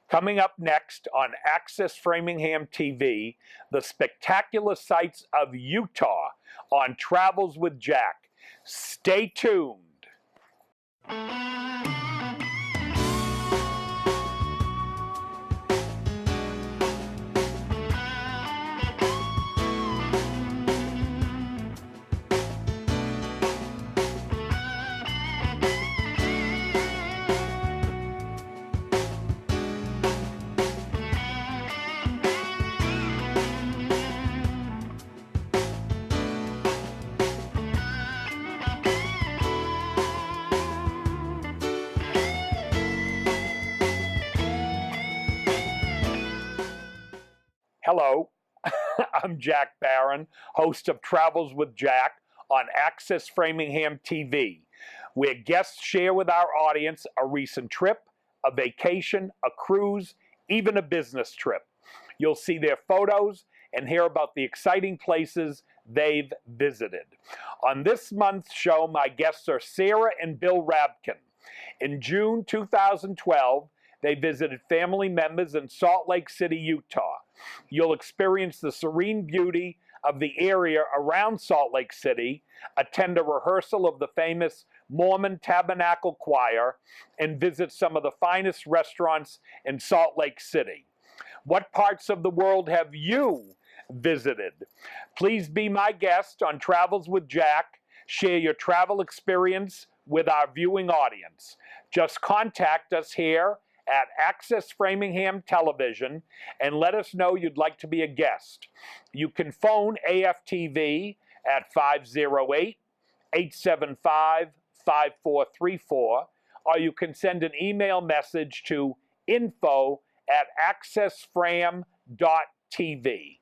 Coming up next on Access Framingham TV, the spectacular sights of Utah on Travels with Jack. Stay tuned. Hello, I'm Jack Barron, host of Travels with Jack on Access Framingham TV, where guests share with our audience a recent trip, a vacation, a cruise, even a business trip. You'll see their photos and hear about the exciting places they've visited. On this month's show, my guests are Sara and Bill Rabkin. In June 2012, they visited family members in Salt Lake City, Utah. You'll experience the serene beauty of the area around Salt Lake City, attend a rehearsal of the famous Mormon Tabernacle Choir, and visit some of the finest restaurants in Salt Lake City. What parts of the world have you visited? Please be my guest on Travels with Jack. Share your travel experience with our viewing audience. Just contact us here at Access Framingham Television and let us know you'd like to be a guest. You can phone AFTV at 508-875-5434, or you can send an email message to info@accessfram.tv.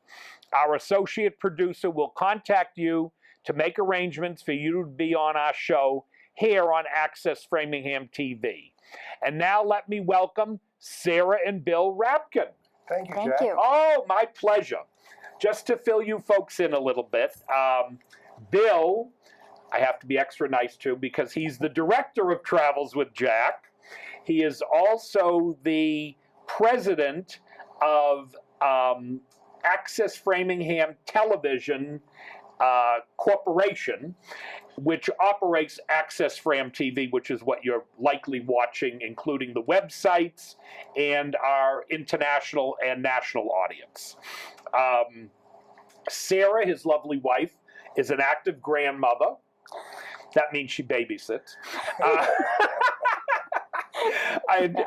Our associate producer will contact you to make arrangements for you to be on our show here on Access Framingham TV. And now let me welcome Sara and Bill Rabkin. Thank you, Thank Jack. you. Oh, my pleasure. Just to fill you folks in a little bit, Bill, I have to be extra nice to because he's the director of Travels with Jack. He is also the president of Access Framingham Television Corporation, which operates Access Fram TV, which is what you're likely watching, including the websites and our international and national audience. Sara, his lovely wife, is an active grandmother. That means she babysits.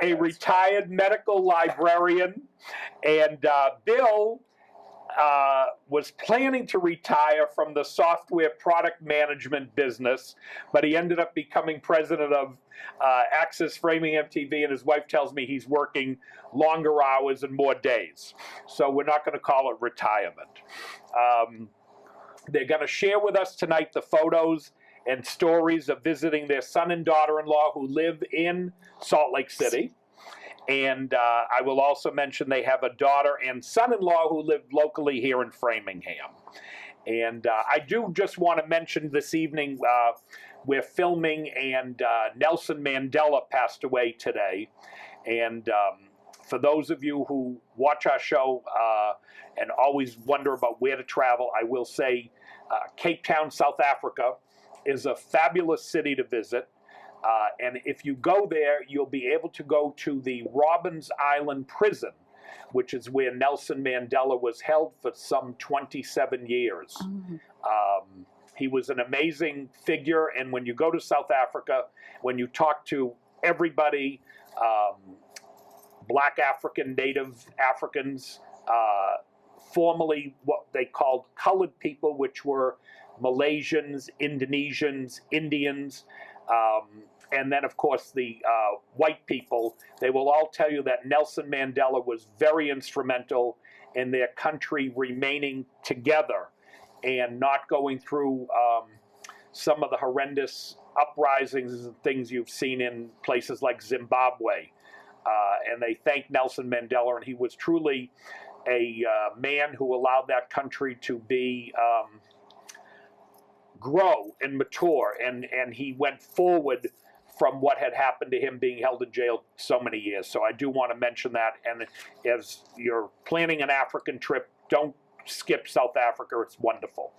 A retired medical librarian. And Bill was planning to retire from the software product management business, but he ended up becoming president of Access Framingham TV, and his wife tells me he's working longer hours and more days. So we're not going to call it retirement. They're going to share with us tonight the photos and stories of visiting their son and daughter-in-law who live in Salt Lake City. And I will also mention they have a daughter and son-in-law who live locally here in Framingham. And I do just want to mention this evening we're filming, and Nelson Mandela passed away today. And for those of you who watch our show and always wonder about where to travel, I will say Cape Town, South Africa is a fabulous city to visit. And if you go there, you'll be able to go to the Robbins Island prison, which is where Nelson Mandela was held for some 27 years. Mm-hmm. He was an amazing figure, and when you go to South Africa, when you talk to everybody, Black African, Native Africans, formerly what they called colored people, which were Malaysians, Indonesians, Indians, and then, of course, the white people, they will all tell you that Nelson Mandela was very instrumental in their country remaining together and not going through some of the horrendous uprisings and things you've seen in places like Zimbabwe. And they thank Nelson Mandela, and he was truly a man who allowed that country to be grow and mature, and he went forward from what had happened to him being held in jail so many years. So I do want to mention that. And as you're planning an African trip, don't skip South Africa. It's wonderful.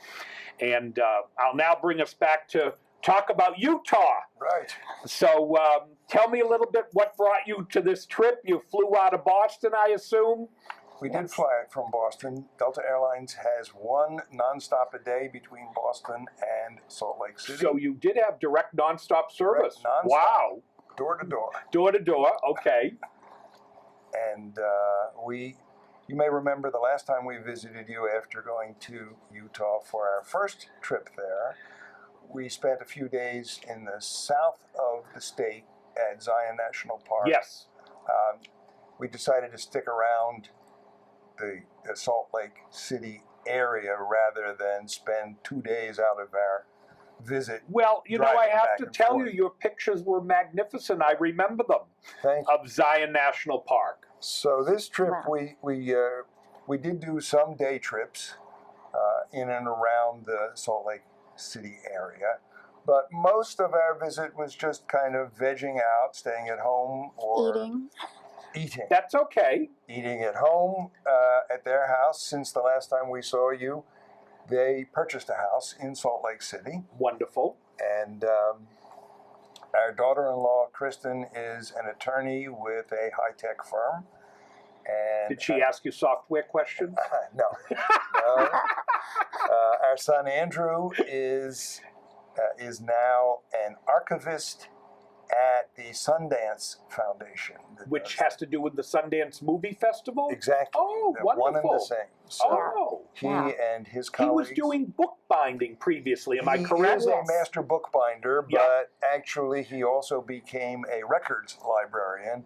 And I'll now bring us back to talk about Utah. Right. So tell me a little bit what brought you to this trip. You flew out of Boston, I assume? We did fly from Boston. Delta Airlines has one nonstop a day between Boston and Salt Lake City. So you did have direct nonstop service. Direct nonstop, wow. Door to door. Door to door, okay. And you may remember the last time we visited you after going to Utah for our first trip there. We spent a few days in the south of the state at Zion National Park. Yes. We decided to stick around the Salt Lake City area rather than spend 2 days out of our visit. Well, you know, I have to tell you, forth. your pictures were magnificent. I remember them. Thank you. Of Zion National Park. So this trip, Wow. we did do some day trips in and around the Salt Lake City area, but most of our visit was just kind of vegging out, staying at home, or eating. That's okay. Eating at home at their house. Since the last time we saw you, they purchased a house in Salt Lake City. Wonderful. And our daughter-in-law, Kristen, is an attorney with a high-tech firm. And Did she ask you software questions? no. No. Our son, Andrew, is now an archivist at the Sundance Foundation. Which has to do with the Sundance Movie Festival? Exactly. Oh, They're wonderful. one and the same. So Oh. he Yeah. and his He colleagues. was doing bookbinding previously, am I correct? He is Yes. a master bookbinder, Yeah. but actually he also became a records librarian.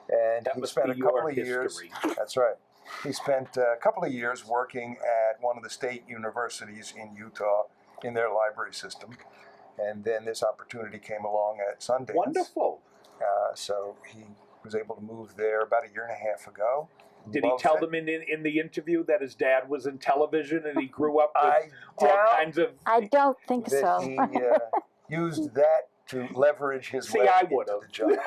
And That he must spent be a couple your of years. history. That's right. He spent a couple of years working at one of the state universities in Utah in their library system. And then this opportunity came along at Sundance. Wonderful. So he was able to move there about a year and a half ago. Did he Loves tell it. them in the interview that his dad was in television and he grew up with I all doubt kinds of... I don't think that so. he used that to leverage his See, way I into would've. the job.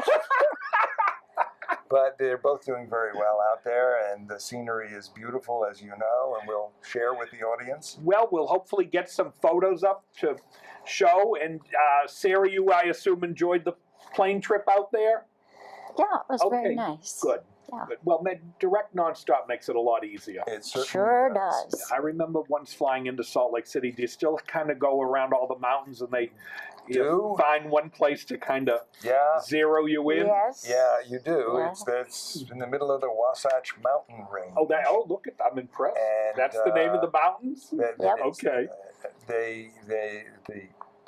But they're both doing very well out there, and the scenery is beautiful, as you know, and we'll share with the audience. Well, we'll hopefully get some photos up to show. And Sarah, you, I assume, enjoyed the plane trip out there? Yeah, it was Okay, very nice. Good. Yeah. Good. Well, direct nonstop makes it a lot easier. It certainly Sure does. I remember once flying into Salt Lake City. Do you still kind of go around all the mountains and they Do. find one place to kind of Yeah, zero you in? Yes. yeah, you do. Yeah. That's in the middle of the Wasatch Mountain Range. Oh, look at I'm impressed. And, That's the name of the mountains? That- Yep. it's, Okay.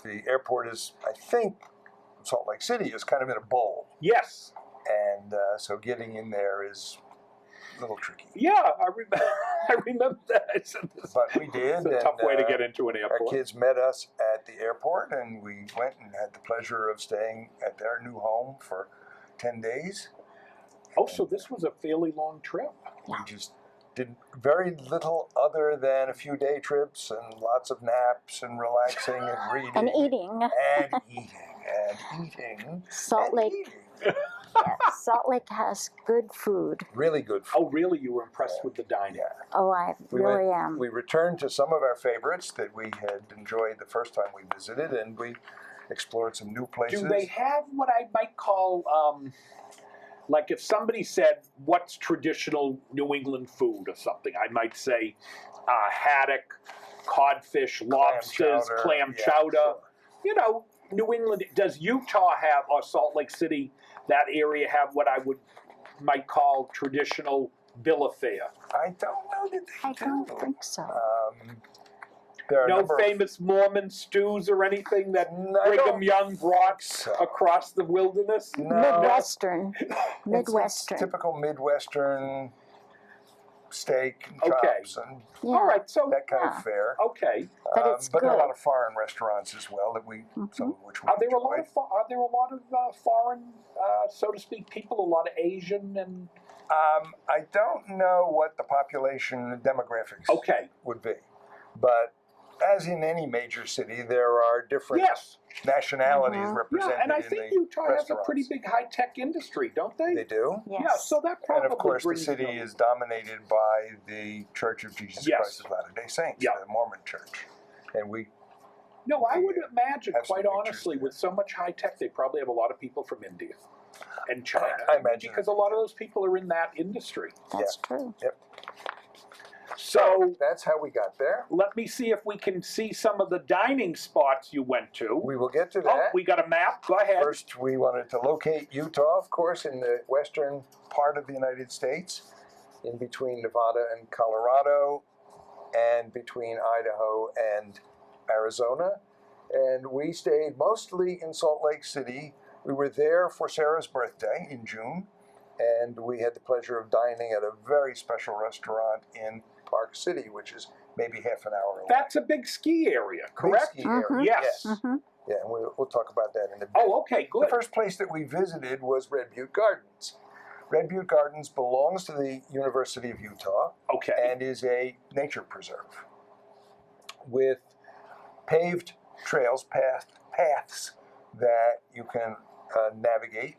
The airport is, I think, Salt Lake City is kind of in a bowl, Yes. and so getting in there is a little tricky. Yeah, I remember. I remember that. It's But we did. a tough and, way to get into an Our airport. kids met us at the airport, and we went and had the pleasure of staying at their new home for 10 days. Oh, so this was a fairly long trip. We just did very little other than a few day trips and lots of naps and relaxing and reading. And eating. And eating. And eating. Salt and Lake. eating. Yeah, Salt Lake has good food. Really good food. Oh, really? You were impressed with the dining? Yeah. Oh, I really am. We returned to some of our favorites that we had enjoyed the first time we visited, and we explored some new places. Do they have what I might call, like if somebody said, what's traditional New England food or something, I might say haddock, codfish, lobsters, clam Yeah, chowder. sure. You know, New England, does Utah have, or Salt Lake City, that area have what I might call traditional bill of fare? I don't know that they I do. don't think so. There are a No number of- famous Mormon stews or anything that No, I Brigham don't Young brought so. across the wilderness? No. Midwestern. It's Midwestern. typical Midwestern steak and Okay. chops and Yeah. All right, so that kind Yeah. of fare. okay. But it's But there are a good. lot of foreign restaurants as well that some of which we Are there a enjoyed. lot of foreign, so to speak, people? A lot of Asian and I don't know what the population demographics okay, would be, but as in any major city, there are different Yes. nationalities Mhm. represented Yeah, and I in think the Utah has a restaurants. pretty big high-tech industry, don't they? They do. Yes. Yeah, so that probably And of course, the brings city them- is dominated by the Church of Jesus Yes. Christ of Latter-day Saints, Yeah. the Mormon Church. And we, No, I would imagine, have some quite pictures honestly, there. with so much high tech, they probably have a lot of people from India and China. I imagine because that a lot of those people are in that industry. That's true. So that's how we got there. let me see if we can see some of the dining spots you went to. We will get to Oh, that. we got a map. Go ahead. First, we wanted to locate Utah, of course, in the western part of the United States, in between Nevada and Colorado, and between Idaho and Arizona. And we stayed mostly in Salt Lake City. We were there for Sarah's birthday in June, and we had the pleasure of dining at a very special restaurant in Park City, which is maybe half an hour away. That's a big ski area, Big correct? ski area, Mhm. Yes. Mm-hmm. Yeah, and we'll talk about that in a bit. Oh, okay, The good. first place that we visited was Red Butte Gardens. Red Butte Gardens belongs to the University of Utah Okay. and is a nature preserve with paved trails, paths that you can navigate.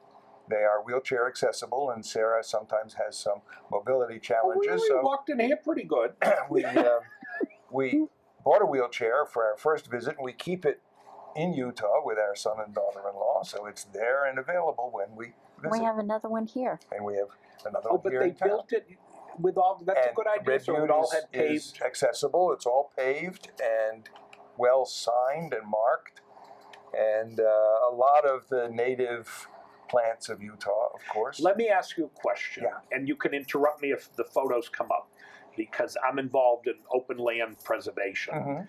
They are wheelchair accessible, and Sarah sometimes has some mobility Oh, challenges. really? So Walked in here pretty good. we bought a wheelchair for our first visit, and we keep it in Utah with our son and daughter-in-law, so it's there and available when we visit. We have another one here. And we have another Oh, one but here they in town. built it with all. That's a And good idea. Red So Butte it all is, had is paved. accessible. It's all paved and well signed and marked, and a lot of the native plants of Utah, of course. Let me ask you a question, Yeah. and you can interrupt me if the photos come up, because I'm involved in open land preservation. Mhm.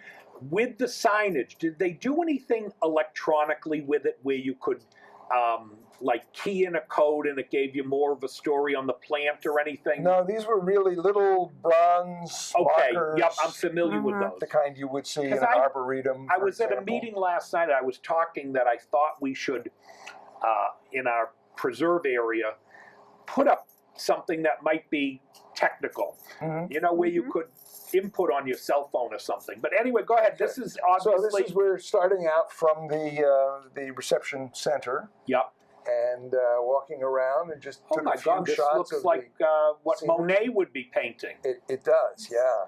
With the signage, did they do anything electronically with it where you could, like, key in a code and it gave you more of a story on the plant or anything? No, these were really little bronze Okay, markers, yep, I'm familiar with Mhm. those. the kind you would see in 'Cause an I- arboretum. I for was at a example. meeting last night. I was talking that I thought we should, in our preserve area, put up something that might be technical. Mhm. You know, where you Mhm. could input on your cell phone or something. But anyway, go ahead. This is So obviously. this is we're starting out from the reception center Yep. and walking around and just Oh took my a few God, this shots looks of like what scenery. Monet would be painting. It does, yeah.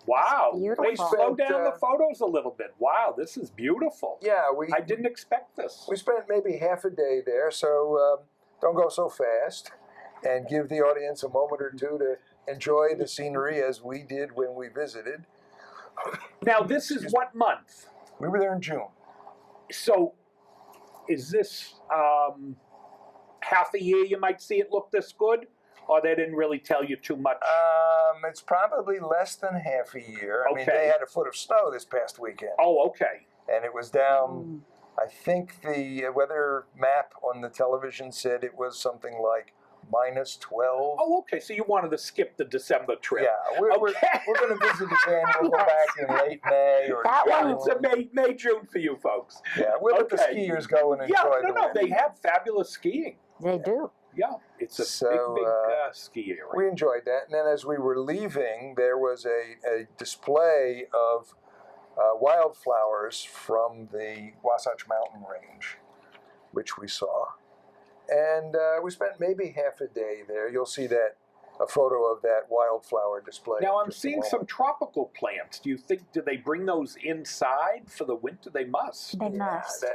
Wow. beautiful. They slowed down Spent, the photos a little bit. Wow, this is beautiful. Yeah, I didn't expect this. We spent maybe half a day there, so don't go so fast, and give the audience a moment or two to enjoy the scenery as we did when we visited. Now, this is what month? We were there in June. So, is this half a year you might see it look this good? Or they didn't really tell you too much? It's probably less than half a year. I mean, Okay. they had a foot of snow this past weekend, Oh, okay. and it was down. I think the weather map on the television said it was something like minus 12. Oh, okay. So you wanted to skip the December trip. Yeah, we're going to visit again. We'll go back in late May or That Yeah, one- it's a May, June for you folks. Yeah, we'll let the Okay. skiers go and enjoy Yeah, the no, wind. they have fabulous skiing. They do. Yeah, it's a So, big ski area. We enjoyed that. And then as we were leaving, there was a display of wildflowers from the Wasatch Mountain Range, which we saw. And we spent maybe half a day there. You'll see a photo of that wildflower display. Now in I'm just a seeing moment. some tropical plants. Do you think, do they bring those inside for the winter? They must. They must.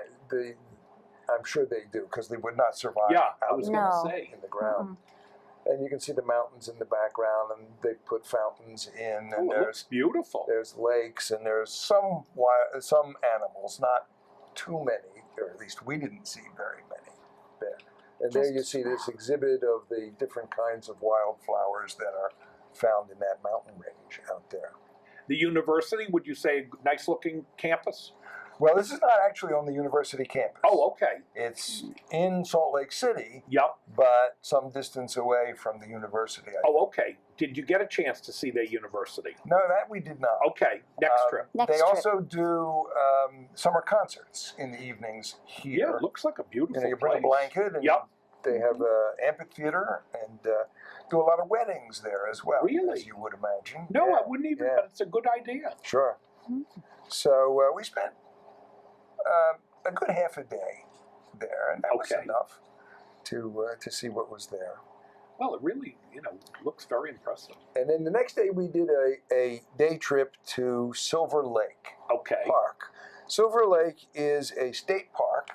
I'm sure they do, because they would not survive Yeah, I out was in going No. to say. the ground. And you can see the mountains in the background, and they put fountains in, Oh, and it looks beautiful. there's lakes, and there's some animals, not too many, or at least we didn't see very many there. And there you Just- see this exhibit of the different kinds of wildflowers that are found in that mountain range out there. The university, would you say, nice looking campus? Well, this is not actually on the university campus. Oh, okay. It's in Salt Lake City, Yep. but some distance away from the university. I Oh, okay. Did you get a chance to see their university? No, that we did not. Okay, next trip. Next They trip. also do summer concerts in the evenings here. Yeah, it looks like a beautiful You bring place. a blanket, and Yep. they have an amphitheater and do a lot of weddings there as well. Really? As you would imagine. No, Yeah, I wouldn't even, yeah. but it's a good idea. Sure. So we spent a good half a day there, and that was Okay. enough to see what was there. Well, it really, looks very impressive. And then the next day we did a day trip to Silver Lake Okay. Park. Silver Lake is a state park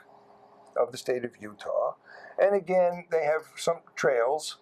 of the state of Utah. And again, they have some trails.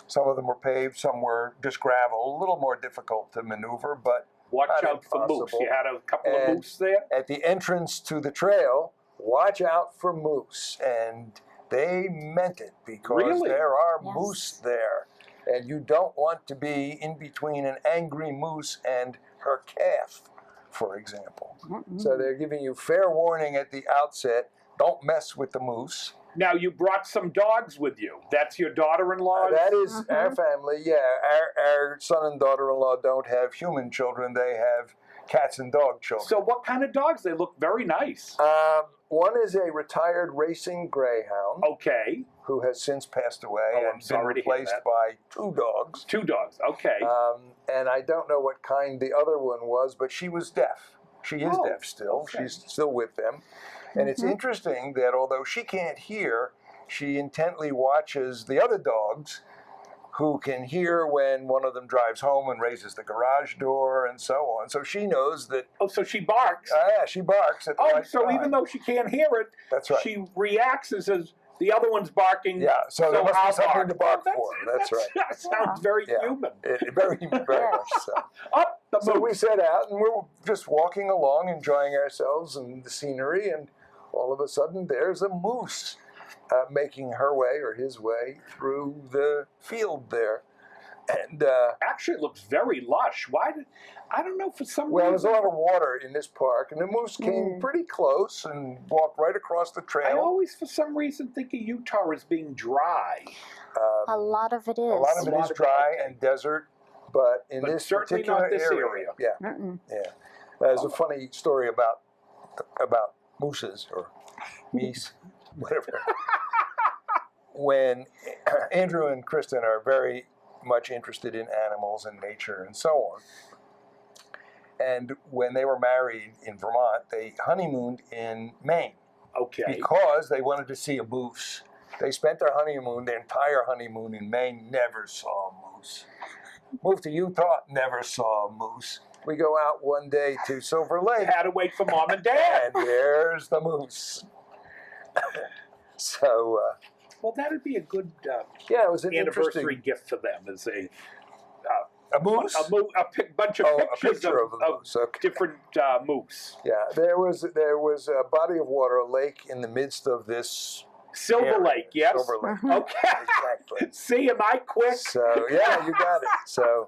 Some of them were paved, some were just gravel, a little more difficult to maneuver, but Watch not out for moose. impossible. You had a couple of And moose there? at the entrance to the trail, watch out for moose. And they meant it, because Really? there are Yes. moose there. And you don't want to be in between an angry moose and her calf, for example. So they're giving you fair warning at the outset, don't mess with the moose. Now, you brought some dogs with you. That's your daughter-in-law? That is our family, yeah. Our son and daughter-in-law don't have human children, they have cats and dog children. So what kind of dogs? They look very nice. One is a retired racing greyhound Okay. who has since passed away Oh, I'm and been sorry to hear replaced that. by 2 dogs. 2 dogs. Okay. And I don't know what kind the other one was, but she was deaf. She is Oh, deaf still. okay. She's still with them. And it's interesting that although she can't hear, she intently watches the other dogs who can hear when one of them drives home and raises the garage door and so on. So she knows that, Oh, so she barks. yeah, she barks at the Oh, right so time. even though she can't hear it, That's right. she reacts and says, the other one's barking. Yeah, so there must be I'll something to bark Oh, for. That's right. That sounds very Yeah. human. Very, very much so. Up the So we moose. set out and we're just walking along, enjoying ourselves and the scenery, and all of a sudden there's a moose making her way or his way through the field there. And Actually, it looks very lush. Why did I don't know for some well, there's a reason. lot of water in this park, and the moose came pretty close and walked right across the I trail. always, for some reason, think of Utah as being dry. A lot of it is. A lot of it is dry and desert, but in But this certainly particular not this area. yeah, yeah. There's a funny story about mooses or meese, whatever. When Andrew and Kristen are very much interested in animals and nature and so on. And when they were married in Vermont, they honeymooned in Maine Okay. because they wanted to see a moose. They spent their honeymoon, their entire honeymoon in Maine, never saw a moose. Moved to Utah, never saw a moose. We go out one day to Silver Lake, Had to wait for mom and dad. and there's the moose. So, Well, that'd be a good yeah, it was an anniversary interesting... gift for them. As A moose? bunch of Oh, a pictures picture of the moose. Okay. different moose. Yeah, there was a body of water, a lake in the midst of this Silver area. Lake, yes. Silver Lake, Okay. exactly. See, am I quick? So yeah, you got it. So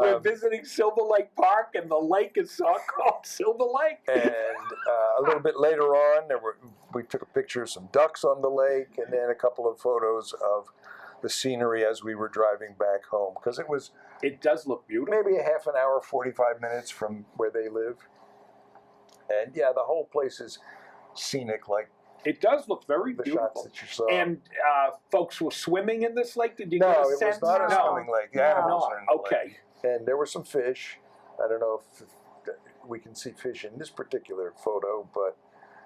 We're visiting Silver Lake Park, and the lake is called Silver Lake. and a little bit later on, we took a picture of some ducks on the lake, and then a couple of photos of the scenery as we were driving back home, because It does look beautiful. maybe a half an hour, 45 minutes from where they live. And yeah, the whole place is scenic, like It does look very the beautiful. shots that you saw. And folks were swimming in this lake. Did you no, get a it sense? was not a No. swimming lake. The No. animals No. are in the lake. Okay. And there were some fish. I don't know if we can see fish in this particular photo, but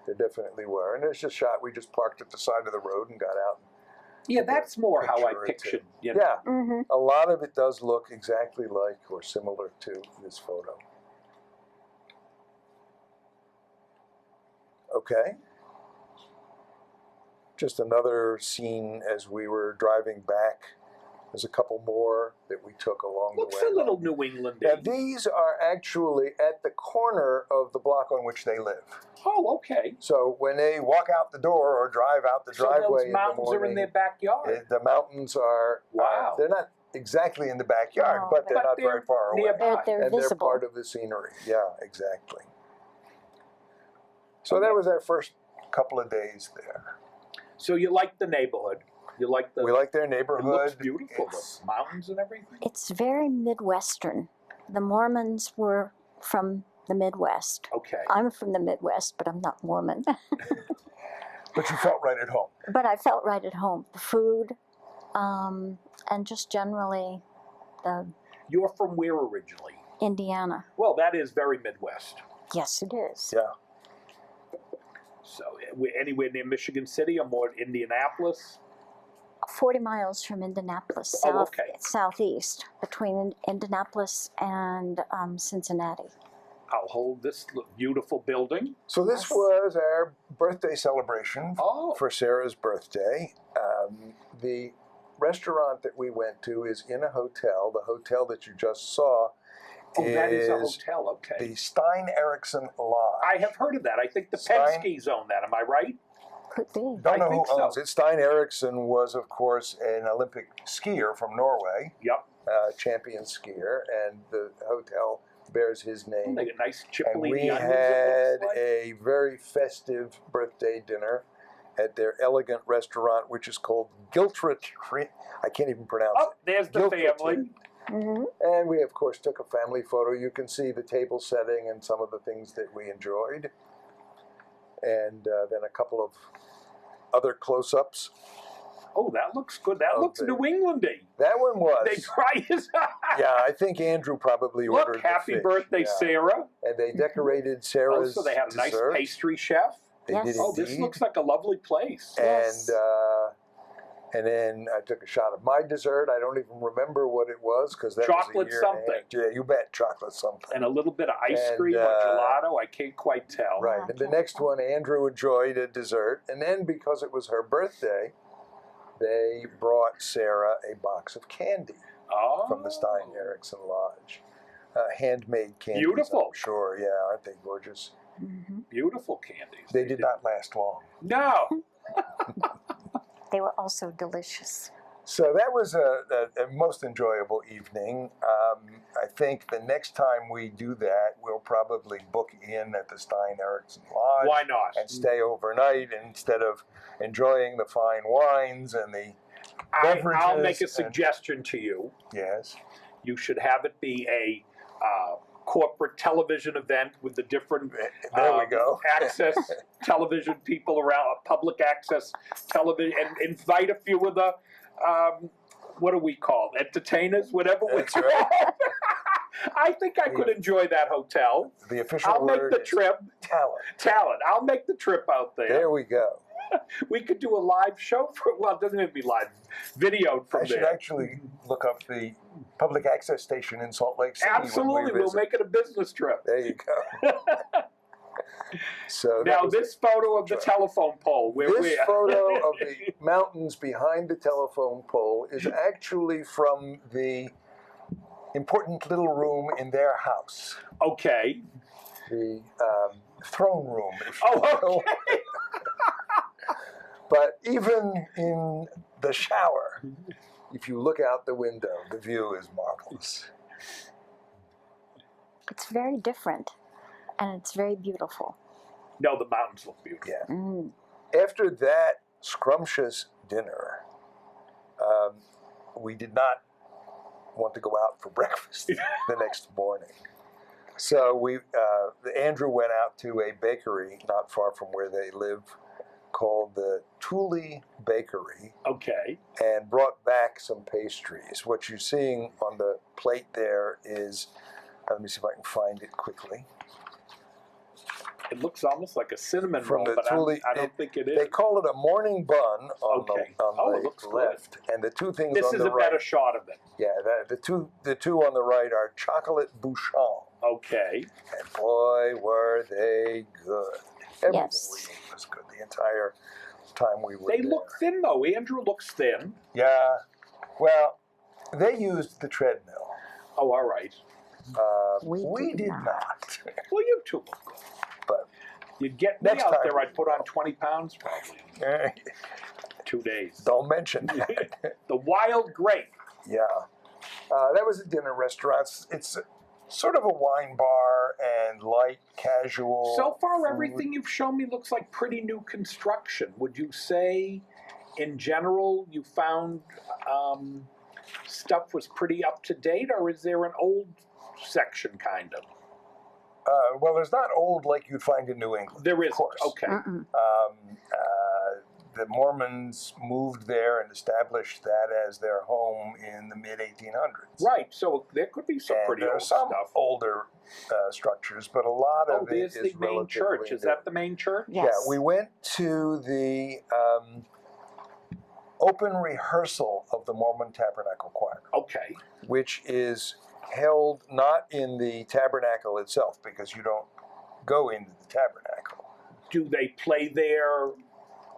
there definitely were. And there's a shot, we just parked at the side of the road and got out. Yeah, that's more how I Picture it, pictured. too. You know. Yeah, a lot of it does look exactly like or similar to this photo. Okay. Just another scene as we were driving back. There's a couple more that we took along Looks the way. a little New England. Now, these are actually at the corner of the block on which they live. Oh, okay. So when they walk out the door or drive out the driveway So those in the mountains morning, are in their backyard. the mountains are, Wow. they're not exactly in the backyard, No, but they're but not they're very far away. nearby. They're And visible. they're part of the scenery. Yeah, exactly. So that was our first couple of days there. So you like the neighborhood. You like the. We like their It neighborhood. looks beautiful. It's- The mountains and everything. It's very Midwestern. The Mormons were from the Midwest. Okay. I'm from the Midwest, but I'm not Mormon. But you felt right at home. But I felt right at home. The food, and just generally the You're from where originally? Indiana. Well, that is very Midwest. Yes, it is. Yeah. So, anywhere near Michigan City or more Indianapolis? 40 miles from Indianapolis, Oh, okay. southeast, between Indianapolis and Cincinnati. I'll hold this beautiful building. So this was our birthday celebration Oh. for Sarah's birthday. The restaurant that we went to is in a hotel. The hotel that you just saw That is a hotel, okay. the Stein Eriksen Lodge. I have heard of that. I think the Penskes own that. Am I right? Could be. Don't I know who think so. owns it. Stein Eriksen was, of course, an Olympic skier from Norway, Yep. champion skier, and the hotel bears his name. They get nice And chipotle we onions, had it looks like. a very festive birthday dinner at their elegant restaurant, which is called Giltrit. I can't even pronounce Oh, it. there's the Giltrit. family. Mm-hmm. And we, of course, took a family photo. You can see the table setting and some of the things that we enjoyed. And then a couple of other close-ups. Oh, that looks good. That looks Okay. New Englandy. That one was. They try his. Yeah, I think Andrew probably ordered Look, happy the fish. birthday, Yeah. Sarah. And they decorated Sarah's Oh, so they had a nice dessert. pastry chef. They Yes. did Oh, this indeed. looks like a lovely place. Yes. And then I took a shot of my dessert. I don't even remember what it was because that Chocolate was a year and a something. half. Yeah, you bet, chocolate something. And a little bit of ice And, cream or gelato. I can't quite tell. Right. And the next one, Andrew enjoyed a dessert. And then because it was her birthday, they brought Sarah a box of candy Oh. from the Stein Eriksen Lodge. Handmade candies. Beautiful. I'm sure, yeah, aren't they gorgeous? Mm-hmm. Beautiful candies. They did not last long. No. They were also delicious. So that was a most enjoyable evening. I think the next time we do that, we'll probably book in at the Stein Eriksen Lodge. Why not? And stay overnight instead of enjoying the fine wines and the beverages. I'll make a and- suggestion to you. Yes. You should have it be a corporate television event with the different There we go. access television people around, public access television, and invite a few of the what do we call entertainers, whatever we That's call. right. I think I could enjoy that hotel. The official I'll make word the is trip. talent. I'll make the trip out there. There we go. We could do a live show for. Well, it doesn't have to be live, videoed from I should there. actually look up the public access station in Salt Lake City. Absolutely, when we we'll visit. make it a business trip. There you go. So that Now, was this photo of the Right. telephone pole, where this we photo of the mountains behind the telephone pole is actually from the important little room in their house, Okay. the throne room, if you Oh, will. okay. But even in the shower, if you look out the window, the view is marvelous. It's very different, and it's very beautiful. No, the mountains look beautiful. Yeah. Mm. After that scrumptious dinner, we did not want to go out for breakfast the next morning. So Andrew went out to a bakery not far from where they live called the Thule Bakery Okay. and brought back some pastries. What you're seeing on the plate there is, let me see if I can find it quickly. It looks almost like a cinnamon From roll, the but Thule- I don't think it is. They call it a morning bun on Okay. the, on Oh, the it looks good. left, and the two things This on is the a right. better shot of it. Yeah, the two on the right are chocolate bouchon, Okay. and boy, were they good! Everything Yes. we ate was good the entire time we were They there. look thin, though. Andrew looks thin. Yeah, well, they used the treadmill. Oh, all right. We did did not. Well, you two look good. But You'd get me Next out time there, we I'd put on 20 pounds probably in 2 days. don't mention that. The Wild Grape. Yeah, that was a dinner restaurant. It's sort of a wine bar and light casual. So far, food. everything you've shown me looks like pretty new construction. Would you say, in general, you found stuff was pretty up to date, or is there an old section kind of? Well, there's not old like you'd find in New England. There of is. course. Okay. Mm-mm. the Mormons moved there and established that as their home in the mid-1800s. Right, so there could be some And pretty there are old some stuff. older structures, but a lot Oh, of it there's is the main relatively church. Is new. that the main church? Yes. Yeah, we went to the open rehearsal of the Mormon Tabernacle Choir, Okay. which is held not in the tabernacle itself, because you don't go into the tabernacle. Do they play there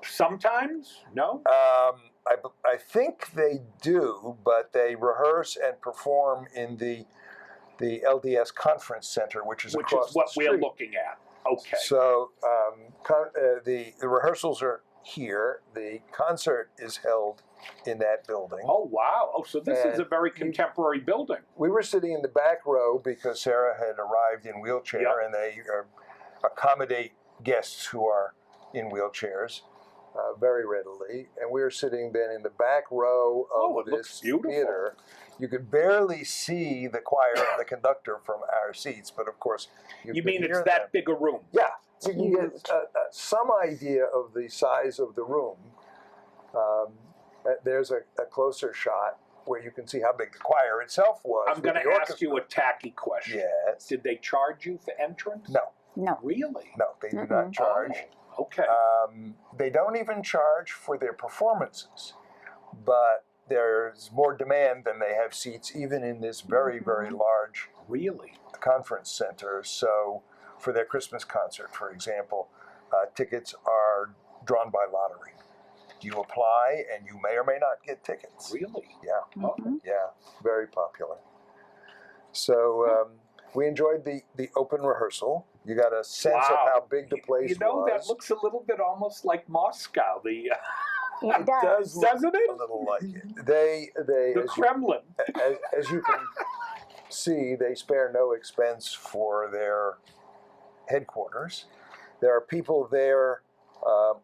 sometimes? No? I think they do, but they rehearse and perform in the LDS Conference Center, which is Which across is what the street. we're looking at. Okay. So the rehearsals are here. The concert is held in that building. Oh, wow. Oh, so this is a And very contemporary building. We were sitting in the back row because Sara had arrived in wheelchair, Yep. and they accommodate guests who are in wheelchairs very readily. And we were sitting then in the back row Oh, of it looks this beautiful. theater. You could barely see the choir and the conductor from our seats, but of course You could mean it's hear that them. big a room? Yeah, you can get Huge. some idea of the size of the room. There's a closer shot where you can see how big the choir itself was. I'm going with to the ask you a tacky question. Yes. Did they charge you for entrance? No, No. Really? no, they do not charge. Oh, okay. They don't even charge for their performances, but there's more demand than they have seats, even in this very, very large Really? conference center. So for their Christmas concert, for example, tickets are drawn by lottery. You apply and you may or may not get tickets. Really? Yeah, Oh, yeah, very popular. So we enjoyed the open rehearsal. You got a sense of Wow. how big the place you know, was. that looks a little bit almost like Moscow, the It does. look doesn't it? a little like it. They The Kremlin. as you can see, they spare no expense for their headquarters. There are people there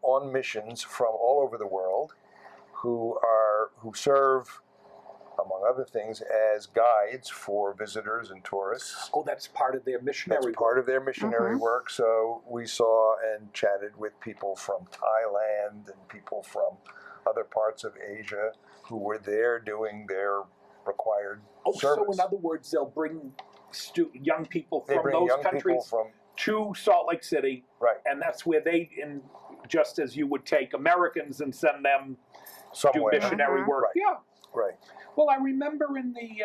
on missions from all over the world who serve, among other things, as guides for visitors and tourists. Oh, that's part of their missionary That's part of their missionary work. So we saw and chatted with people from Thailand and people from other parts of Asia who were there doing their required Oh, service. so in other words, they'll bring young people They from bring those young countries people from to Salt Lake City, right and that's where just as you would take Americans and send them somewhere. do missionary work. Right. Yeah. Right. Well, I remember in the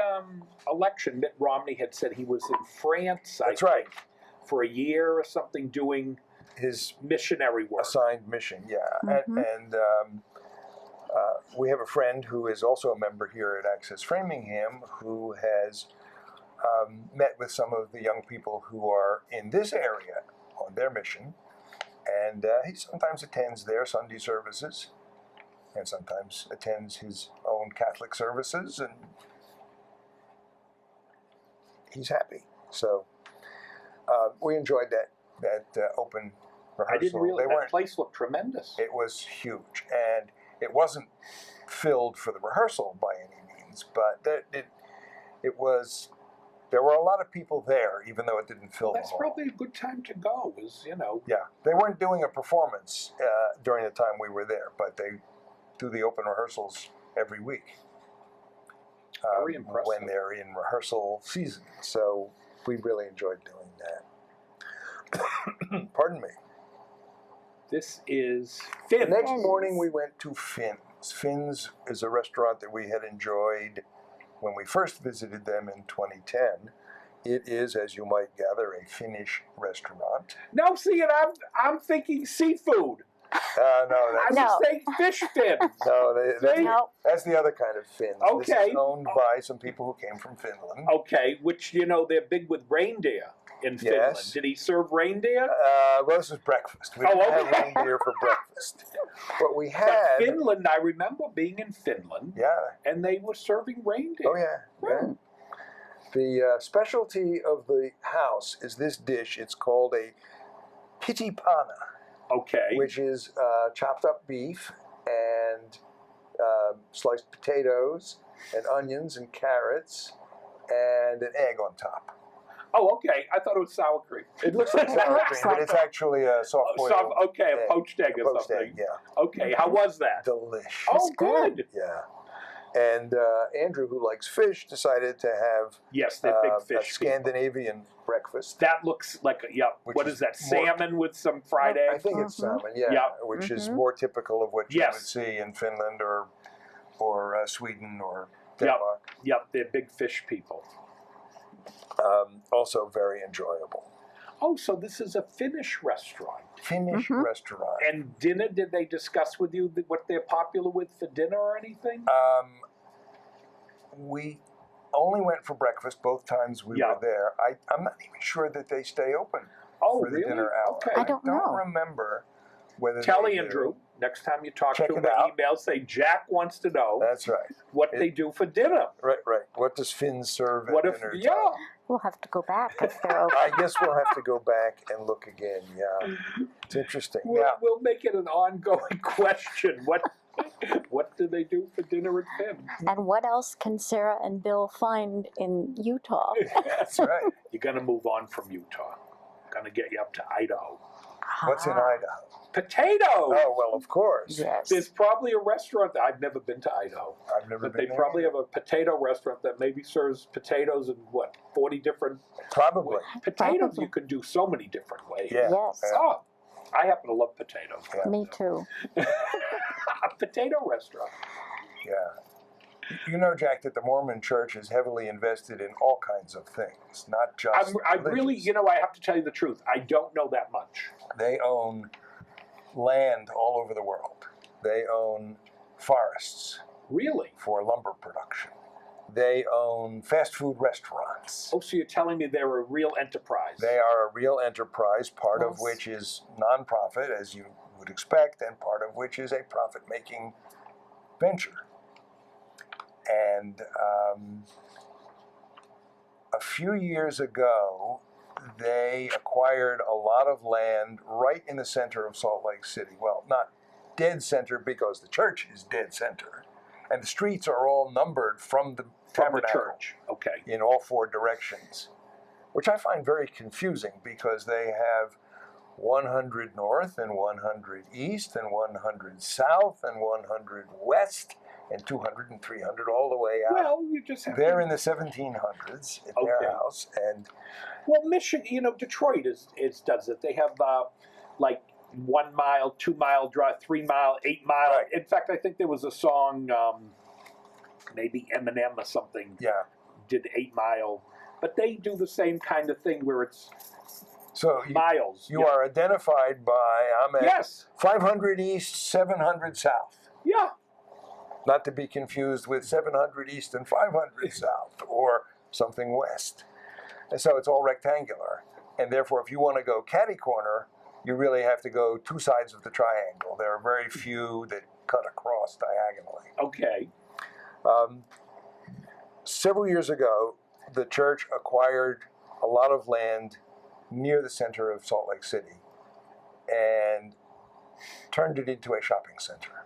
election, Mitt Romney had said he was in France, That's I right. think, for a year or something doing His missionary work. assigned mission, yeah. And we have a friend who is also a member here at Access Framingham who has met with some of the young people who are in this area on their mission. And he sometimes attends their Sunday services and sometimes attends his own Catholic services, and he's happy. So we enjoyed that open rehearsal. I didn't realize that place looked tremendous. It was huge, and it wasn't filled for the rehearsal by any means, but it was. There were a lot of people there, even though it didn't fill the That's hall. probably a good time to go, Yeah, they weren't doing a performance during the time we were there, but they do the open rehearsals every week. Very impressive. When they're in rehearsal season. So we really enjoyed doing that. Pardon me. This is The Finn's. next morning we went to Finn's. Finn's is a restaurant that we had enjoyed when we first visited them in 2010. It is, as you might gather, a Finnish restaurant. No, see, and I'm thinking seafood. No, I that's, No. was saying fish fins. See? No. that's the other kind of Finn. This Okay. is owned by some people who came from Finland. Okay, which, they're big with reindeer in Finland. Yes. Did he serve reindeer? Well, this was breakfast. We Oh, didn't have okay. reindeer for breakfast. But we But had... Finland, I remember being in Finland, Yeah. and they were serving reindeer. Oh, yeah. Yeah. The specialty of the house is this dish. It's called a pitipana, Okay. which is chopped up beef and sliced potatoes and onions and carrots and an egg on top. Oh, okay. I thought it was sour cream. It looks like sour Sour cream. cream, but it's actually a soft boiled. Okay, a poached egg or poached something. egg, yeah. Okay, how was that? Delicious. Oh, good. Yeah. And Andrew, who likes fish, decided to have Yes, they're big a fish people. Scandinavian breakfast. That looks like Which what is is that? more- Salmon with some fried eggs? I think it's salmon, yeah, Yeah. which is more typical of what you Yes. would see in Finland or Sweden or Yep. Denmark. Yep, they're big fish people. Also very enjoyable. Oh, so this is a Finnish restaurant. Finnish restaurant. And dinner, did they discuss with you what they're popular with for dinner or anything? We only went for breakfast both times we were there. I'm not even sure that they stay open Oh, for the really? dinner hour. Okay. I don't know. remember whether Tell they Andrew, do. next time you talk Check to him it or out. email, say Jack wants to know That's right. what they do for dinner. Right. What does Finn serve What at if, dinner time? We'll have to go back if they're open. I guess we'll have to go back and look again. Yeah, it's interesting. We'll make it an ongoing question. What do they do for dinner at Finn? And what else can Sarah and Bill find in Utah? That's right. You're going to move on from Utah. Going to get you up to Idaho. What's in Idaho? Potatoes! Oh, well, of course. Yes. There's probably a restaurant. I've never been to Idaho. I've never But been they there probably either. have a potato restaurant that maybe serves potatoes in 40 different Probably. potatoes. Probably. You could do so many different ways. Yeah. Yes. Yeah. Oh, I happen to love potatoes. Yeah. Me too. A potato restaurant. Yeah. You know, Jack, that the Mormon Church is heavily invested in all kinds of things, not just I really, religious. I have to tell you the truth. I don't know that much. They own land all over the world. They own forests Really? for lumber production. They own fast food restaurants. Oh, so you're telling me they're a real enterprise? They are a real enterprise, part of Yes. which is nonprofit, as you would expect, and part of which is a profit-making venture. And a few years ago, they acquired a lot of land right in the center of Salt Lake City. Well, not dead center because the church is dead center. And the streets are all numbered from the From the tabernacle church. Okay. in all four directions, which I find very confusing because they have 100 north and 100 east and 100 south and 100 west and 200 and 300 all the way out. Well, you just have They're to... in the 1700s at their Okay. house, and Well, Michigan, Detroit does it. They have like 1 mile, 2 mile drive, 3 mile, 8 mile. Right. In fact, I think there was a song, maybe Eminem or something, yeah. did 8 Mile. But they do the same kind of thing where it's So miles. you are identified by, I'm at Yes. 500 east, 700 south. Yeah. Not to be confused with 700 east and 500 south or something west. And so it's all rectangular. And therefore, if you want to go catty corner, you really have to go two sides of the triangle. There are very few that cut across diagonally. Okay. Several years ago, the church acquired a lot of land near the center of Salt Lake City and turned it into a shopping center.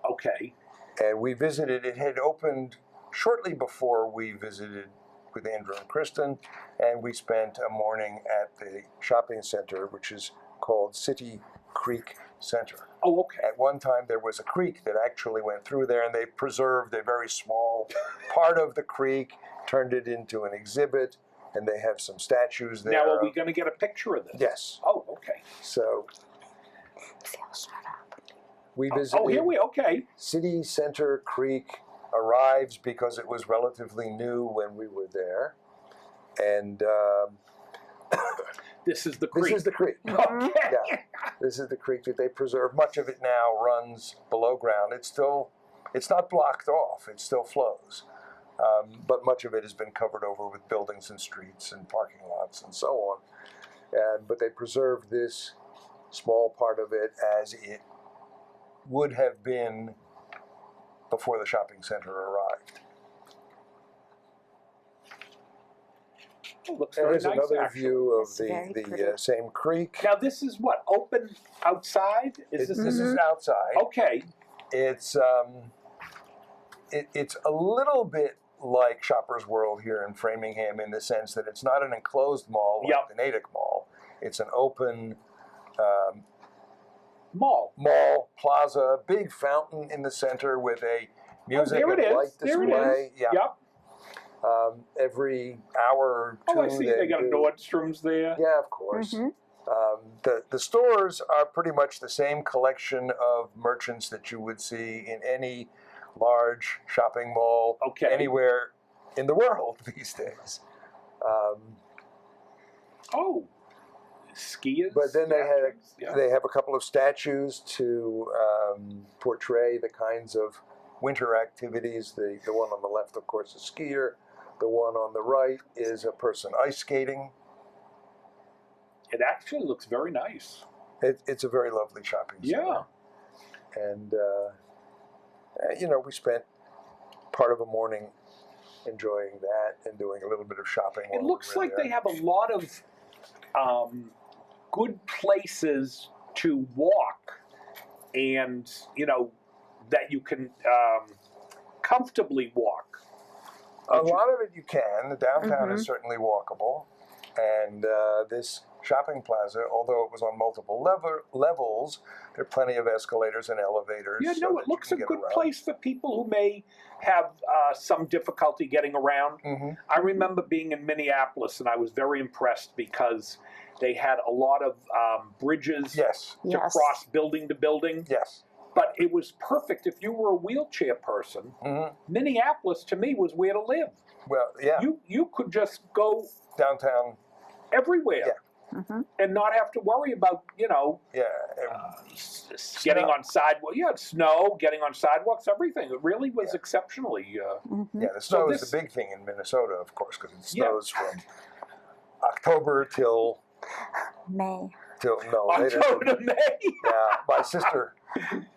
Okay. And we visited, it had opened shortly before we visited with Andrew and Kristen, and we spent a morning at the shopping center, which is called City Creek Center. Oh, okay. At one time, there was a creek that actually went through there, and they preserved a very small part of the creek, turned it into an exhibit, and they have some statues there. Now, are we going to get a picture of this? Yes. Oh, okay. So Phil, shut up. we visited Oh, here we okay. City Center Creek arrives because it was relatively new when we were there. And This is the creek. this is the creek. Okay. Yeah, this is the creek that they preserve. Much of it now runs below ground. It's not blocked off. It still flows. But much of it has been covered over with buildings and streets and parking lots and so on. But they preserved this small part of it as it would have been before the shopping center arrived. Oh, looks There very is nice, another actually. view of It's very the pretty. same creek. Now, this is what? Open outside? Is This this... is outside. Okay. It's it's a little bit like Shoppers World here in Framingham in the sense that it's not an enclosed mall like Yep. the Natick Mall. It's an open Mall. plaza, big fountain in the center with a music there it and is. light There it display. is. Yeah. Yep. Every hour or two. Oh, I see. They got a do- Nordstrom's there. Yeah, of course. Mhm. The stores are pretty much the same collection of merchants that you would see in any large shopping mall Okay. anywhere in the world these days. Oh, skiers. But then Yeah. they have a couple of statues to portray the kinds of winter activities. The one on the left, of course, is a skier. The one on the right is a person ice skating. It actually looks very nice. It's a very lovely shopping center. Yeah. And, we spent part of a morning enjoying that and doing a little bit of shopping. It looks like they have a lot of good places to walk, and that you can comfortably walk. A lot of it you can. The downtown Mhm. is certainly walkable. And this shopping plaza, although it was on multiple levels, there are plenty of escalators and elevators. Yeah, so no, that it you looks can a get good around. place for people who may have some difficulty getting around. Mm-hmm. I remember being in Minneapolis, and I was very impressed because they had a lot of bridges Yes, to Yes. cross building to building. yes. But it was perfect if you were a wheelchair person. Mm-hmm. Minneapolis, to me, was where to live. Well, yeah, You could just go downtown, everywhere Mhm. and not have to worry about yeah. getting Snow. on sidewalks. Yeah, snow, getting on sidewalks, everything. It really was Yeah. exceptionally. Mhm. Yeah, the snow is this- the big thing in Minnesota, of course, because it Yeah. snows from October till May. no later. October to May. Yeah, my sister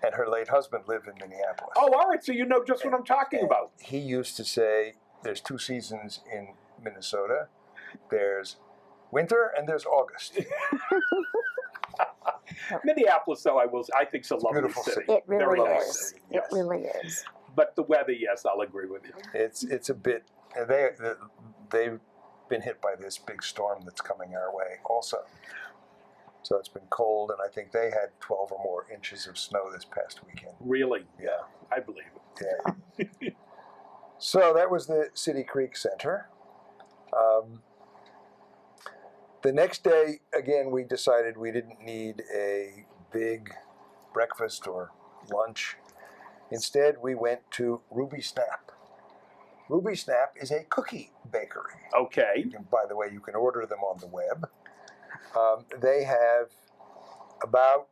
and her late husband live in Minneapolis. Oh, all right. So you know just what I'm talking And about. he used to say there's two seasons in Minnesota. There's winter and there's August. Minneapolis, though, I think it's a lovely beautiful city. city. It Very really nice is. city, It yes. really is. But the weather, yes, I'll agree with you. It's a bit. They've been hit by this big storm that's coming our way also. So it's been cold, and I think they had 12 or more inches of snow this past weekend. Really, Yeah, I believe it. yeah. So that was the City Creek Center. The next day, again, we decided we didn't need a big breakfast or lunch. Instead, we went to Ruby Snap. Ruby Snap is a cookie bakery. Okay. By the way, you can order them on the web. They have about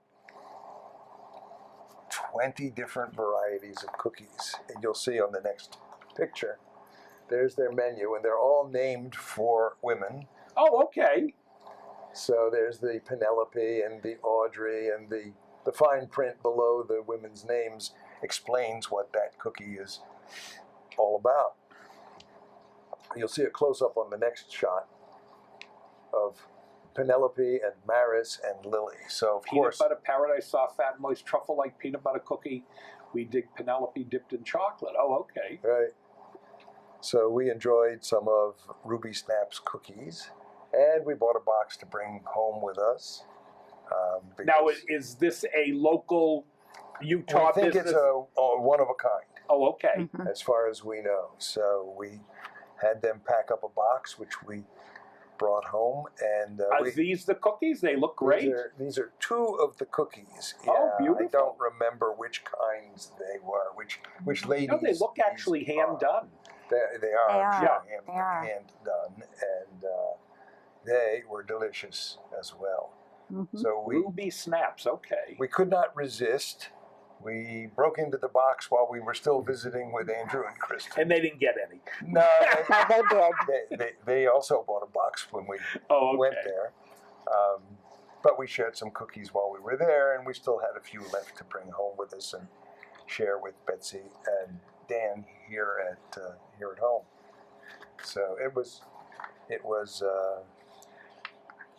20 different varieties of cookies, and you'll see on the next picture. There's their menu, and they're all named for women. Oh, okay. So there's the Penelope and the Audrey, and the fine print below the women's names explains what that cookie is all about. You'll see a close-up on the next shot of Penelope and Maris and Lily. So, of Peanut course, butter paradise, soft, fat, moist, truffle-like peanut butter cookie. We dig Penelope dipped in chocolate. Oh, okay. right. So we enjoyed some of Ruby Snap's cookies, and we bought a box to bring home with us. Now, because is this a local Utah we think business? it's a one of a kind, Oh, okay. Mhm. as far as we know. So we had them pack up a box, which we brought home, and Are these the cookies? They look great. These are two of the cookies. Oh, Yeah, beautiful. I don't remember which kinds they were, which ladies. No, they look these actually hand are. done. They are. They I'm are. sure, They are. hand done, and they were delicious as well. Mhm. So Ruby snaps. Okay. we could not resist. We broke into the box while we were still visiting with Andrew and Kristen. And they didn't get any. No, No, they did. they also bought a box when we Oh, okay. went there. But we shared some cookies while we were there, and we still had a few left to bring home with us and share with Betsy and Dan here at home. So it was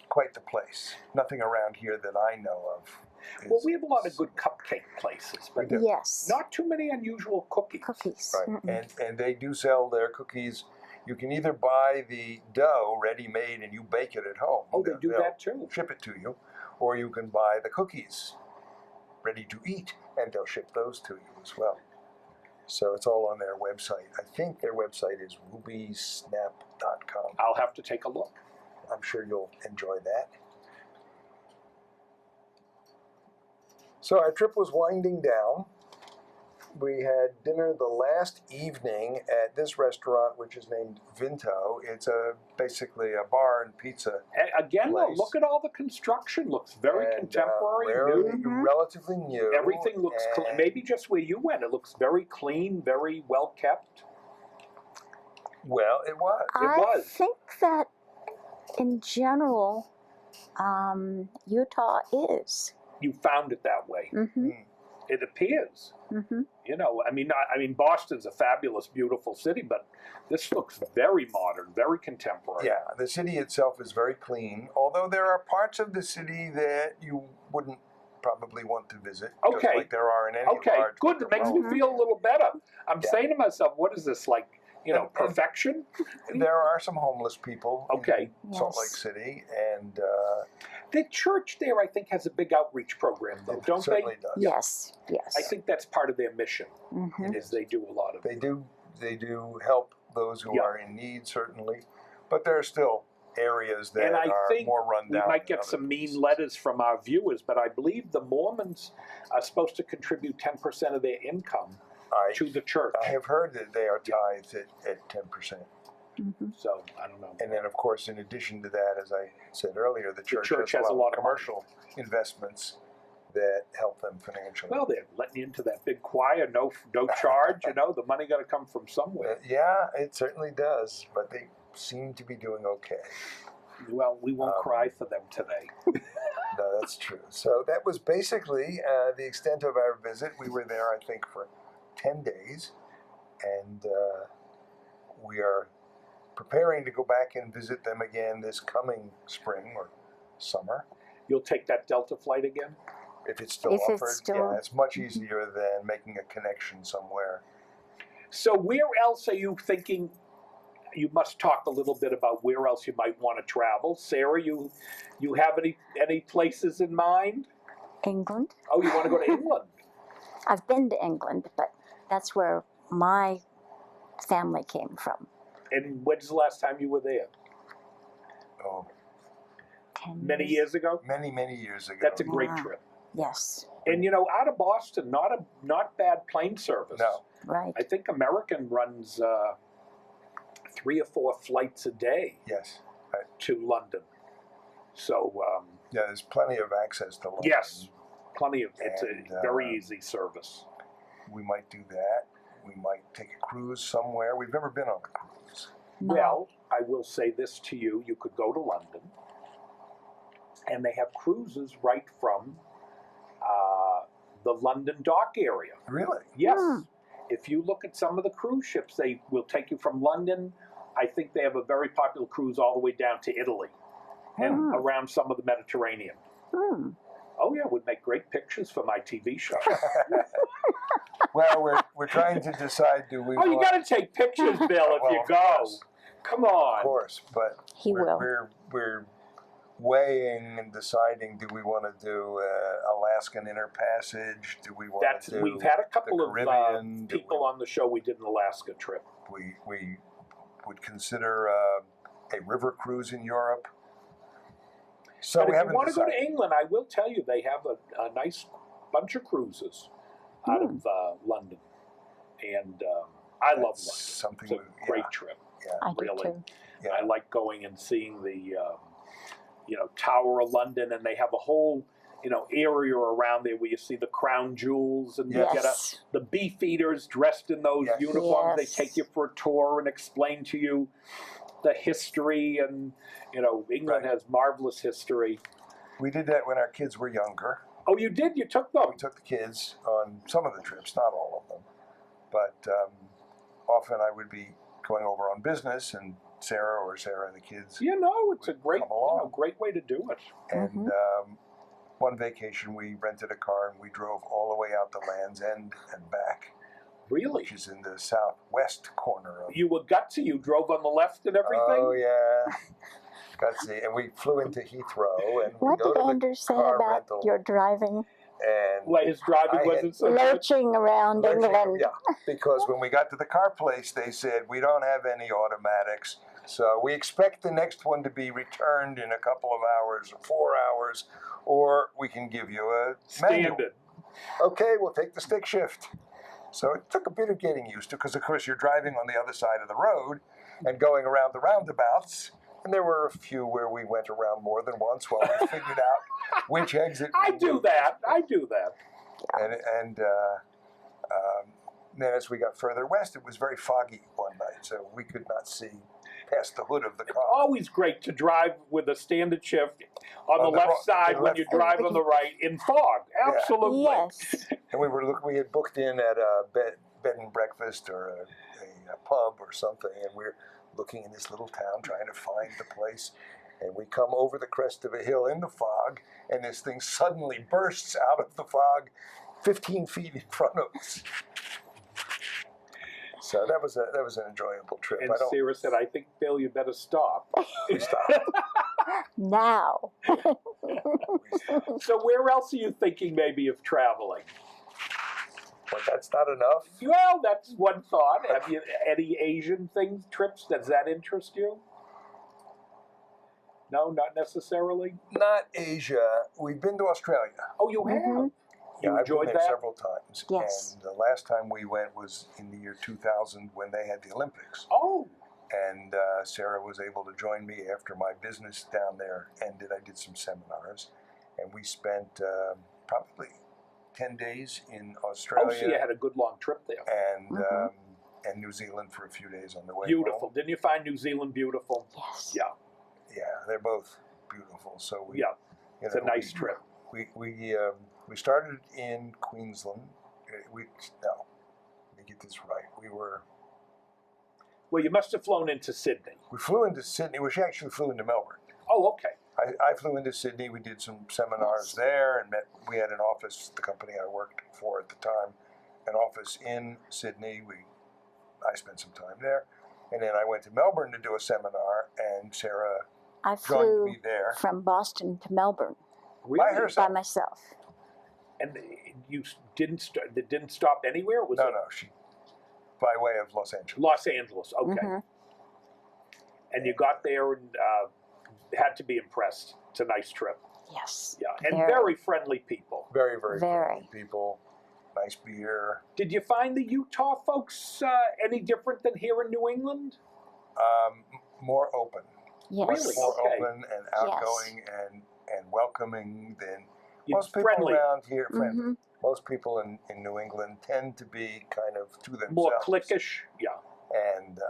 quite the place. Nothing around here that I know of Well, we have a lot of good cupcake places, but do. Yes. not too many unusual cookies. Cookies. Right, and they do sell their cookies. You can either buy the dough ready-made and you bake it at home. Oh, they do They'll that too. ship it to you, or you can buy the cookies ready to eat, and they'll ship those to you as well. So it's all on their website. I think their website is rubysnap.com. I'll have to take a look. I'm sure you'll enjoy that. So our trip was winding down. We had dinner the last evening at this restaurant, which is named Vinto. It's basically a bar and pizza. Again, though, Place. look at all the construction. Looks very And, contemporary, new. relatively new. Everything looks clean. and- Maybe just where you went, it looks very clean, very well kept. Well, it was. I was. think that in general, Utah is. You found it that way. Mm-hmm. It appears. Mm-hmm. You know, I mean, Boston's a fabulous, beautiful city, but this looks very modern, very contemporary. Yeah, the city itself is very clean, although there are parts of the city that you wouldn't probably want to visit, just Okay. like there are in any Okay, large good. It makes me metropolitan. feel a little better. I'm Yeah. saying to myself, what is this, like, And- perfection? There are some homeless people Okay. in Salt Lake Yes. City, and The church there, I think, has a big outreach program, though, it don't they? certainly does. Yes. Yes. I think that's part of their mission, Mm-hmm. is they do a lot of They do help those who Yeah. are in need, certainly, but there are still areas that And I are think more run We down. might than get other some mean places. letters from our viewers, but I believe the Mormons are supposed to contribute 10% of their income to the church. I have heard that they are tithed at 10%. Mm-hmm. So, I don't know. And then, of course, in addition to that, as I said earlier, the church, church has has a a lot lot of of commercial investments that help them financially. Well, they're letting you into that big choir, no charge, the money got to come from somewhere. Yeah, it certainly does, but they seem to be doing okay. Well, we won't cry for them today. No, that's true. So that was basically the extent of our visit. We were there, I think, for 10 days, and we are preparing to go back and visit them again this coming spring or summer. You'll take that Delta flight again? If it's still If it's offered, still- yeah, it's much easier than making a connection somewhere. So where else are you thinking? You must talk a little bit about where else you might want to travel. Sarah, you have any places in mind? England. Oh, you want to go to England? I've been to England, but that's where my family came from. And when's the last time you were there? Oh, 10 Many years ago? many, many years ago. That's a great Wow. trip. Yes. And out of Boston, not bad plane service. No. Right. I think American runs 3 or 4 flights a day Yes. to London. So Yeah, there's plenty of access to London. yes, plenty of. It's And, a very easy service. We might do that. We might take a cruise somewhere. We've never been on a cruise. No. Well, I will say this to you: you could go to London, and they have cruises right from the London dock area. Really? Yes. Hmm. If you look at some of the cruise ships, they will take you from London. I think they have a very popular cruise all the way down to Italy and Hmm. around some of the Mediterranean. Hmm. Oh yeah, would make great pictures for my TV show. Well, we're trying to decide, do we Oh, you want... got to take pictures, Bill, if Well, you of go. course. Come on. Of course, but He will. we're weighing and deciding, do we want to do Alaskan Inner Passage? Do we want to do We've had a the couple of Caribbean? Do people on the show. We did an Alaska trip. we would consider a river cruise in Europe. So But we if you haven't want to go decided. to England, I will tell you they have a nice bunch of cruises out of London, and I love That's London. something It's a great trip. Yeah, I do really. too. yeah. I like going and seeing the Tower of London, and they have a whole area around there where you see the crown jewels, and you get Yes. the beefeaters dressed in those Yes. uniforms. Yes. They take you for a tour and explain to you the history, and England Right. has marvelous history. We did that when our kids were younger. Oh, you did? You took them? We took the kids on some of the trips, not all of them, but often I would be going over on business, and Sarah and the kids, It's a great, Come along. great way to do it. and one vacation we rented a car and we drove all the way out to Land's End and back, Really? which is in the southwest corner of. You were gutsy. You drove on the left and everything. Oh yeah, gutsy. And we flew into Heathrow and we What go did to the Andrew say car about rental. your driving? And Well, his driving I wasn't so good. Lurching around lurching, England. yeah, because when we got to the car place, they said we don't have any automatics, so we expect the next one to be returned in a couple of hours or 4 hours, or we can give you a manual. Standard. Okay, we'll take the stick shift. So it took a bit of getting used to, because of course you're driving on the other side of the road and going around the roundabouts. And there were a few where we went around more than once while we figured out which exit. I do that. I do that. And then as we got further west, it was very foggy one night, so we could not see past the hood of the car. Always great to drive with a standard shift on the left side when you drive on the right in fog. Absolutely. Yes. And we had booked in at a bed and breakfast or a pub or something, and we're looking in this little town trying to find the place. And we come over the crest of a hill in the fog, and this thing suddenly bursts out of the fog 15 feet in front of us. So that was an enjoyable trip. And Sara said, I think, Bill, you better stop. We stopped. Now. So where else are you thinking maybe of traveling? But that's not enough. Well, that's one thought. Have you any Asian trips? Does that interest you? No, not necessarily. Not Asia. We've been to Australia. Oh, you have? Mhm. You I've enjoyed been there that? several times. Yes. And the last time we went was in the year 2000 when they had the Olympics. Oh, And Sara was able to join me after my business down there ended. I did some seminars, and we spent probably 10 days in Australia. so you had a good long trip there. And New Zealand for a few days on the way Beautiful. home. Didn't you find New Zealand beautiful? Yes. Yeah, Yeah, they're both beautiful. So we, yeah. you It's a know, nice trip. We started in Queensland. Let me get this right. Well, you must have flown into Sydney. We flew into Sydney. We actually flew into Melbourne. Oh, okay. I flew into Sydney. We did some seminars there and we had an office, the company I worked for at the time, an office in Sydney. I spent some time there. And then I went to Melbourne to do a seminar, and Sara I joined flew me there. from Boston to Melbourne Really? herself. by myself. And you didn't stop anywhere? Was No, it she by way of Los Angeles. Los Angeles? Okay. Mhm. And you got there and had to be impressed. It's a nice trip. Yes. Yeah, and Very. very friendly people. Very, very Very. friendly people. Nice beer. Did you find the Utah folks any different than here in New England? More open. Yes. Really? More Okay. open and outgoing and welcoming than most people Friendly, around here. Friendly. Mhm. Most people in New England tend to be kind of to themselves. more cliquish. Yeah. And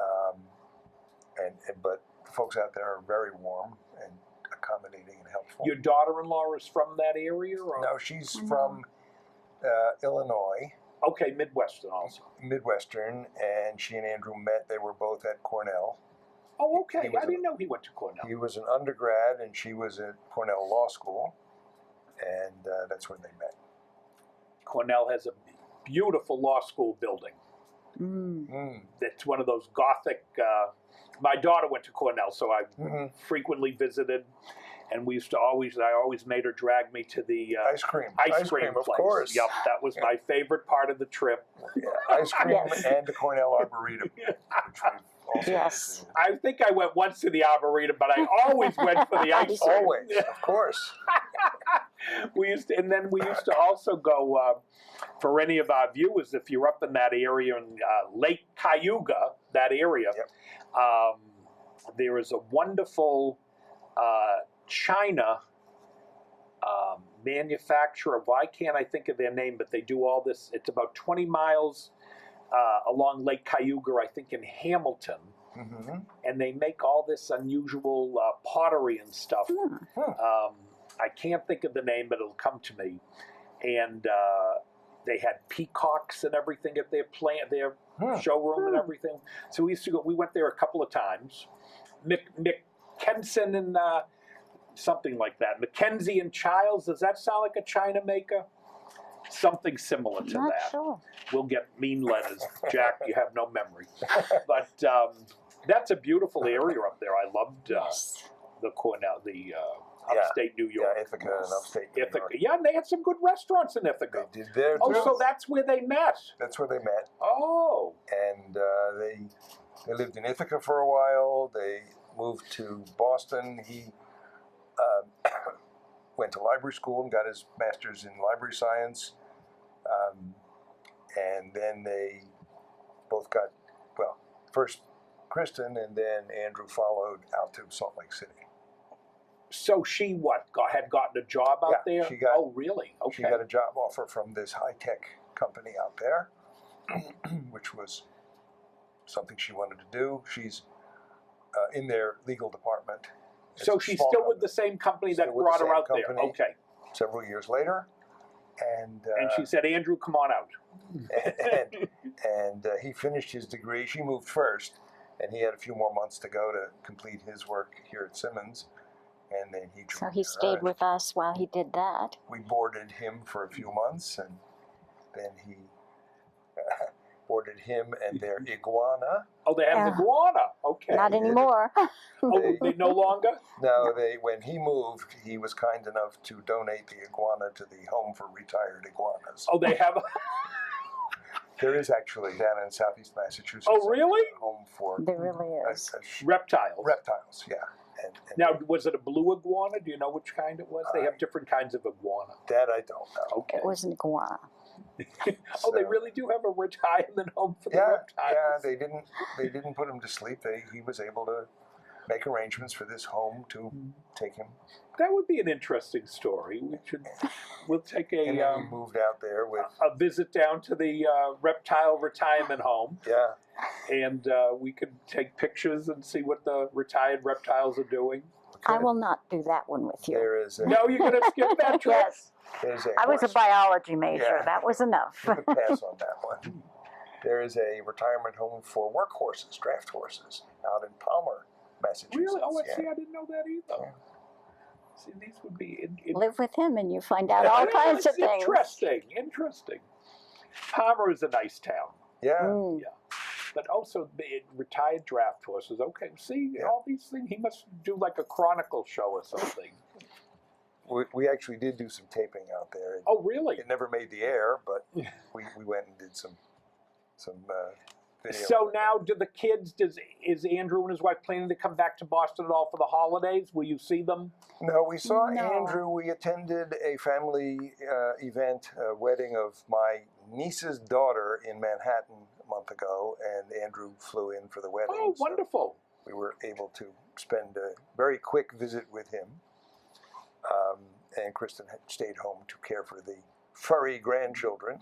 but the folks out there are very warm and accommodating and helpful. Your daughter-in-law is from that area, or No, she's Mhm. from Illinois, okay, Midwestern also. Midwestern, and she and Andrew met. They were both at Cornell. Oh, okay. He was I didn't know he went to Cornell. He was an undergrad, and she was at Cornell Law School, and that's where they met. Cornell has a beautiful law school building. Mm. It's one of those Gothic. My daughter went to Cornell, so I Mhm. frequently visited, and we used to I always made her drag me to the Ice cream. ice cream of place. course. Yep, that was my favorite part of the trip. Yeah, ice cream Yes. and the Cornell Arboretum, which we've also Yes. visited. I think I went once to the Arboretum, but I always went for the ice cream. Always, of course. We used to also go for any of our viewers, if you're up in that area in Lake Cayuga, that area. Yep. There is a wonderful China manufacturer. Why can't I think of their name? But they do all this. It's about 20 miles along Lake Cayuga, I think, in Hamilton. Mm-hmm. And they make all this unusual pottery and stuff. I can't think of the name, but it'll come to me. And they had peacocks and everything at their showroom and everything. So we used to go. We went there a couple of times. Mick Kenson and something like that. Mackenzie and Childs, does that sound like a China maker? Something similar to Not that. sure. We'll get mean letters. Jack, you have no memory. But that's a beautiful area up there. I loved Yes. the Cornell, the upstate New York. Yeah, Ithaca and upstate New Ithaca. York. Yeah, and they had some good restaurants in Ithaca. They did there Oh, too. so that's where they met. That's where they met. Oh. And they lived in Ithaca for a while. They moved to Boston. He went to library school and got his master's in library science. And then they both got, well, first Kristen and then Andrew followed out to Salt Lake City. So she had gotten a job out Yeah, there? she got- Oh, really? Okay. She got a job offer from this high-tech company out there, which was something she wanted to do. She's in their legal department. It's So a she's small still with company. the same company Still that with the brought her same out there. company. Okay. Several years later, and And she said, Andrew, come on out. and he finished his degree. She moved first, and he had a few more months to go to complete his work here at Simmons. And then he joined So he her, stayed and with us while he did that. we boarded him for a few months, and then he boarded him and their iguana. Oh, they have the iguana. Okay. Not did. anymore. Oh, they no longer? No, when he moved, he was kind enough to donate the iguana to the Home for Retired Iguanas. Oh, they have. There is actually down in Southeast Massachusetts. Oh, really? A home for There really is. Reptiles. reptiles, yeah. And Now, was it a blue iguana? Do you know which kind it was? They have different kinds of iguana. that I don't know. Okay. It was an iguana. Oh, they So- really do have a retirement home for the Yeah, reptiles. yeah. They didn't put him to sleep. He was able to make arrangements for this home to take him. That would be an interesting story. We'll take And then we moved out there with a visit down to the reptile retirement home, yeah. and we could take pictures and see what the retired reptiles are doing. I Okay. will not do that one with you. There is a, No, you're going to skip that trip? Yes. there's a I was a horse- biology major. Yeah. That was enough. You could pass on that one. There is a retirement home for work horses, draft horses, out in Palmer, Massachusetts. Really? Oh, yeah. see, I didn't know that either. Yeah. See, these would be Live with him and you find out all kinds of things. Interesting. Palmer is a nice town, Yeah. Mm. but also the retired draft horses. Okay, see, Yeah. all these things. He must do like a chronicle show or something. We actually did do some taping out there. Oh, really? It never made the air, but we went and did some video. So now, do the kids? Is Andrew and his wife planning to come back to Boston at all for the holidays? Will you see them? No, we saw No. Andrew. We attended a family event, a wedding of my niece's daughter in Manhattan a month ago, and Andrew flew in for the wedding. Oh, so wonderful! we were able to spend a very quick visit with him. And Kristen had stayed home to care for the furry grandchildren,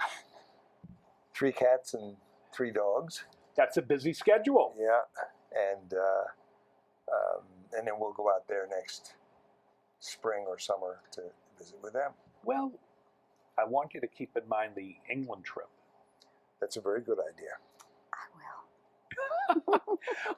3 cats and 3 dogs. That's a busy schedule. Yeah, and then we'll go out there next spring or summer to visit with them. Well, I want you to keep in mind the England trip. That's a very good idea. I will.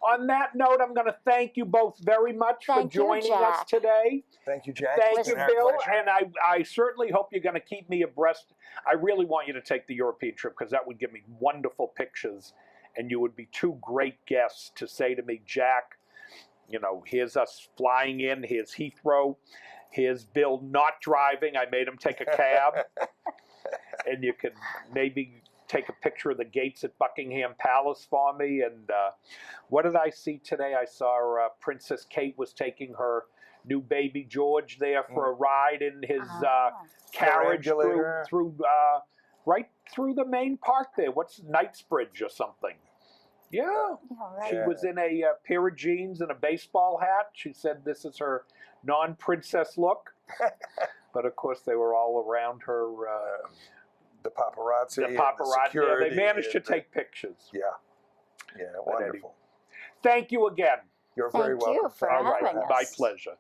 On that note, I'm going to thank you both very much for Thank you, joining us Jack. today. Thank you, Jack. Thank It's you, been our Bill. pleasure. And I certainly hope you're going to keep me abreast. I really want you to take the European trip because that would give me wonderful pictures. And you would be 2 great guests to say to me, Jack, you know, here's us flying in, here's Heathrow, here's Bill not driving. I made him take a cab. And you can maybe take a picture of the gates at Buckingham Palace for me. And what did I see today? I saw Princess Kate was taking her new baby George there for a ride in his carriage Perambulator. through right through the main park there. What's Knightsbridge or something? Yeah. Yeah, right. She Yeah. was in a pair of jeans and a baseball hat. She said this is her non-princess look. But of course, they were all around her. The paparazzi. The and paparazzi. Yeah, security they managed to and take pictures. Yeah, wonderful. Thank you again. You're very Thank you welcome. for All right, having my us. pleasure.